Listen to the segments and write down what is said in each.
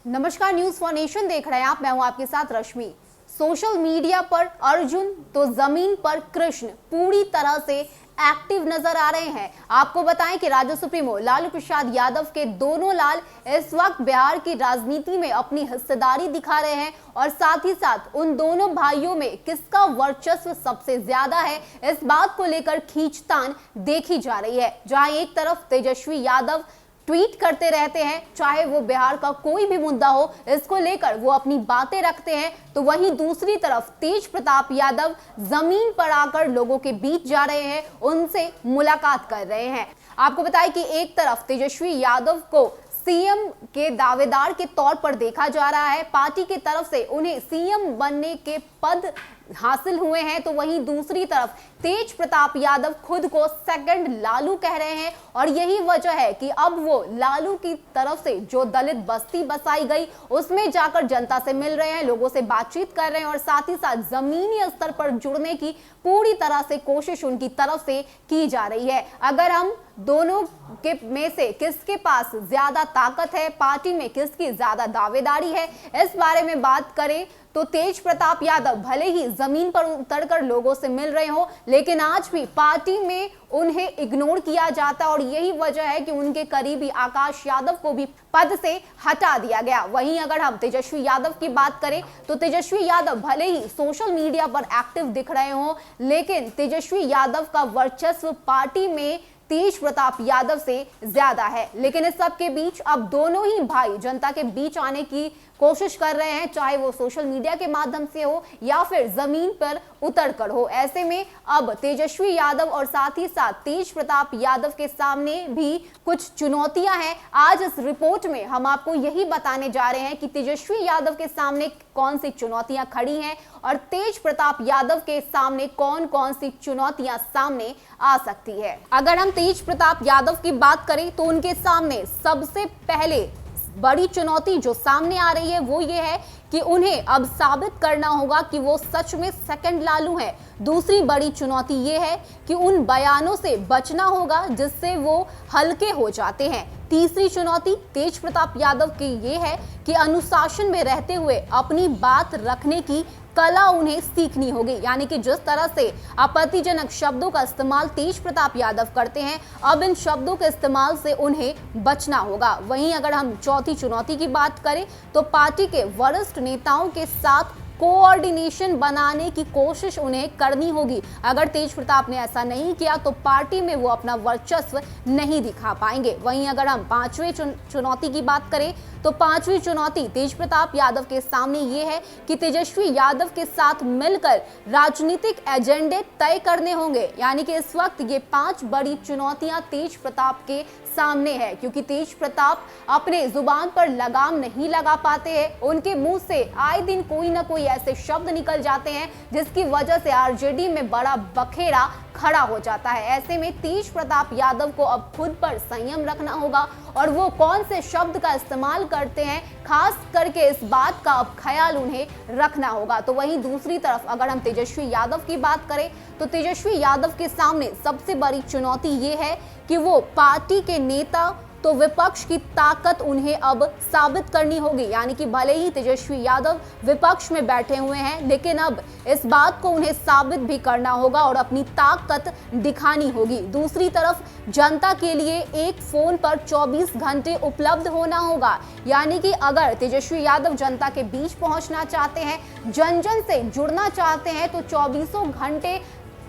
नमस्कार, news for nation देख रहे हैं आप। मैं हूं आपके साथ रश्मि। सोशल मीडिया पर अर्जुन तो जमीन पर कृष्ण पूरी तरह से एक्टिव नजर आ रहे हैं। आपको बताएं कि राज्य सुप्रीमो लालू प्रसाद यादव के दोनों लाल इस वक्त बिहार की राजनीति में अपनी हिस्सेदारी दिखा रहे हैं और साथ ही साथ उन दोनों भाइयों में किसका वर्चस्व सबसे ज्यादा है, इस बात को लेकर खींचतान देखी जा रही है। जहां एक तरफ तेजस्वी यादव ट्वीट करते रहते हैं, चाहे वो बिहार का कोई भी मुद्दा हो, इसको लेकर वो अपनी बातें रखते हैं, तो वहीं दूसरी तरफ तेज प्रताप यादव जमीन पर आकर लोगों के बीच जा रहे हैं, उनसे मुलाकात कर रहे हैं। आपको बताएं कि एक तरफ तेजस्वी यादव को सीएम के दावेदार के तौर पर देखा जा रहा है, पार्टी की तरफ से उन्हें सीएम बनने के पद हासिल हुए हैं, तो वहीं दूसरी तरफ तेज प्रताप यादव खुद को सेकंड लालू कह रहे हैं और यही वजह है कि अब वो लालू की तरफ से जो दलित बस्ती बसाई गई उसमें जाकर जनता से मिल रहे हैं, लोगों से बातचीत कर रहे हैं और साथ ही साथ जमीनी स्तर पर जुड़ने की पूरी तरह से कोशिश उनकी तरफ से की जा रही है। अगर हम दोनों के में से किसके पास ज्यादा ताकत है, पार्टी में किसकी ज्यादा दावेदारी है, इस बारे में बात करें तो तेज प्रताप यादव भले ही जमीन पर उतरकर लोगों से मिल रहे हो, लेकिन आज भी पार्टी में उन्हें इग्नोर किया जाता है और यही वजह है कि उनके करीबी आकाश यादव को भी पद से हटा दिया गया। वहीं अगर हम तेजस्वी यादव की बात करें तो तेजस्वी यादव भले ही सोशल मीडिया पर एक्टिव दिख रहे हो, लेकिन तेजस्वी यादव का वर्चस्व पार्टी में तेज प्रताप यादव से ज्यादा है। लेकिन इस सब के बीच अब दोनों ही भाई जनता के बीच आने की कोशिश कर रहे हैं, चाहे वो सोशल मीडिया के माध्यम से हो या फिर जमीन पर उतर कर हो। ऐसे में अब तेजस्वी यादव और साथ ही साथ तेज प्रताप यादव के सामने भी कुछ चुनौतियां हैं। आज इस रिपोर्ट में हम आपको यही बताने जा रहे हैं कि तेजस्वी यादव के सामने कौन सी चुनौतियां खड़ी हैं और तेज प्रताप यादव के सामने कौन कौन सी चुनौतियां सामने आ सकती है। अगर हम तेज प्रताप यादव की बात करें तो उनके सामने सबसे पहले बड़ी चुनौती जो सामने आ रही है वो ये है कि उन्हें अब साबित करना होगा कि वो सच में सेकंड लालू हैं। दूसरी बड़ी चुनौती ये है कि उन बयानों से बचना होगा जिससे वो हल्के हो जाते हैं। तीसरी चुनौती तेज प्रताप यादव की ये है कि अनुशासन में रहते हुए अपनी बात रखने की कला उन्हें सीखनी होगी, यानी कि जिस तरह से आपत्तिजनक शब्दों का इस्तेमाल तेज प्रताप यादव करते हैं, अब इन शब्दों के इस्तेमाल से उन्हें बचना होगा। वहीं अगर हम चौथी चुनौती की बात करें तो पार्टी के वरिष्ठ नेताओं के साथ कोऑर्डिनेशन बनाने की कोशिश उन्हें करनी होगी। अगर तेज प्रताप ने ऐसा नहीं किया तो पार्टी में वो अपना वर्चस्व नहीं दिखा पाएंगे। वहीं अगर हम पांचवी चुनौती की बात करें तो पांचवी चुनौती तेज प्रताप यादव के सामने ये है कि तेजस्वी यादव के साथ मिलकर राजनीतिक एजेंडे तय करने होंगे, यानी कि इस वक्त ये 5 बड़ी चुनौतियां तेज प्रताप के सामने है, क्योंकि तेज प्रताप अपने जुबान पर लगाम नहीं लगा पाते हैं। उनके मुंह से आए दिन कोई ना कोई ऐसे शब्द निकल जाते हैं जिसकी वजह से आरजेडी में बड़ा बखेड़ा खड़ा हो जाता है। ऐसे में तेज प्रताप यादव को अब खुद पर संयम रखना होगा और वो कौन से शब्द का इस्तेमाल करते हैं, खास करके इस बात का अब ख्याल उन्हें रखना होगा। तो वहीं दूसरी तरफ अगर हम तेजस्वी यादव की बात करें तो तेजस्वी यादव के सामने सबसे बड़ी चुनौती ये है कि वो पार्टी के नेता तो विपक्ष की ताकत उन्हें अब साबित करनी होगी, यानी कि भले ही तेजस्वी यादव विपक्ष में बैठे हुए हैं, लेकिन अब इस बात को उन्हें साबित भी करना होगा और अपनी ताकत दिखानी होगी। दूसरी तरफ जनता के लिए एक फोन पर 24 घंटे उपलब्ध होना होगा, यानी कि अगर तेजस्वी यादव जनता के बीच पहुंचना चाहते हैं, जन जन से जुड़ना चाहते हैं, तो 24 घंटे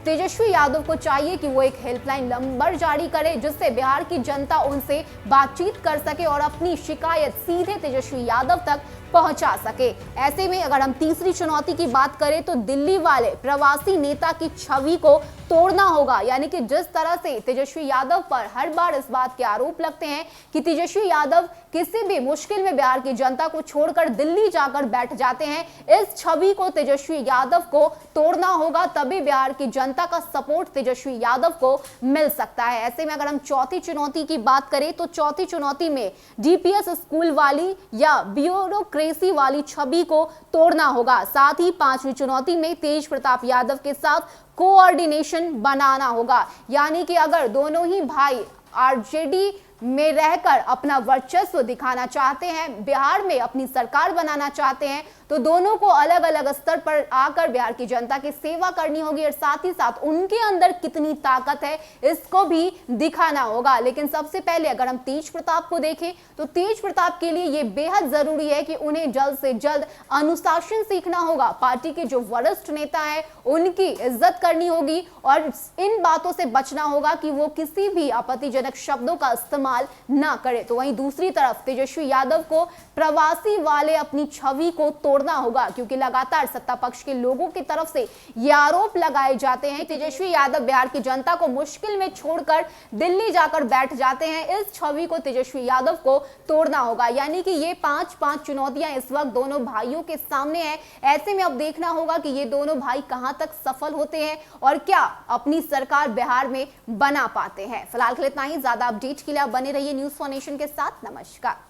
तेजस्वी यादव को चाहिए कि वो एक हेल्पलाइन नंबर जारी करे जिससे बिहार की जनता उनसे बातचीत कर सके और अपनी शिकायत सीधे तेजस्वी यादव तक पहुंचा सके। ऐसे में अगर हम तीसरी चुनौती की बात करें तो दिल्ली वाले प्रवासी नेता की छवि को तोड़ना होगा, यानी कि जिस तरह से तेजस्वी यादव पर हर बार इस बात के आरोप लगते हैं कि तेजस्वी यादव किसी भी मुश्किल में बिहार की जनता को छोड़कर दिल्ली जाकर बैठ जाते हैं, इस छवि को तेजस्वी यादव को तोड़ना होगा, तभी बिहार की जनता का सपोर्ट तेजस्वी यादव को मिल सकता है। ऐसे में अगर हम चौथी चुनौती की बात करें तो चौथी चुनौती में डीपीएस स्कूल वाली या ब्यूरोक्रेसी वाली छवि को तोड़ना होगा। साथ ही पांचवी चुनौती में तेज प्रताप यादव के साथ कोऑर्डिनेशन बनाना होगा, यानी कि अगर दोनों ही भाई आरजेडी में रहकर अपना वर्चस्व दिखाना चाहते हैं, बिहार में अपनी सरकार बनाना चाहते हैं, तो दोनों को अलग अलग स्तर पर आकर बिहार की जनता की सेवा करनी होगी और साथ ही साथ उनके अंदर कितनी ताकत है इसको भी दिखाना होगा। लेकिन सबसे पहले अगर हम तेज प्रताप को देखें तो तेज प्रताप के लिए यह बेहद जरूरी है कि उन्हें जल्द से जल्द अनुशासन सीखना होगा, पार्टी के जो वरिष्ठ नेता हैं उनकी इज्जत करनी होगी और इन बातों से बचना होगा कि वो किसी भी आपत्तिजनक शब्दों का इस्तेमाल ना करे। तो वहीं दूसरी तरफ तेजस्वी यादव को प्रवासी वाले अपनी छवि को तोड़ना होगा, क्योंकि लगातार सत्ता पक्ष के लोगों की तरफ से ये आरोप लगाए जाते हैं तेजस्वी यादव बिहार की जनता को मुश्किल में छोड़कर दिल्ली जाकर बैठ जाते हैं। इस छवि को तेजस्वी यादव को तोड़ना होगा, यानी कि ये पांच चुनौतियां इस वक्त दोनों भाइयों के सामने हैं। ऐसे में अब देखना होगा कि ये दोनों भाई कहां तक सफल होते हैं और क्या अपनी सरकार बिहार में बना पाते हैं। फिलहाल के लिए इतना ही, ज्यादा अपडेट के लिए आप बने रहिए न्यूज़ फॉर नेशन के साथ। नमस्कार।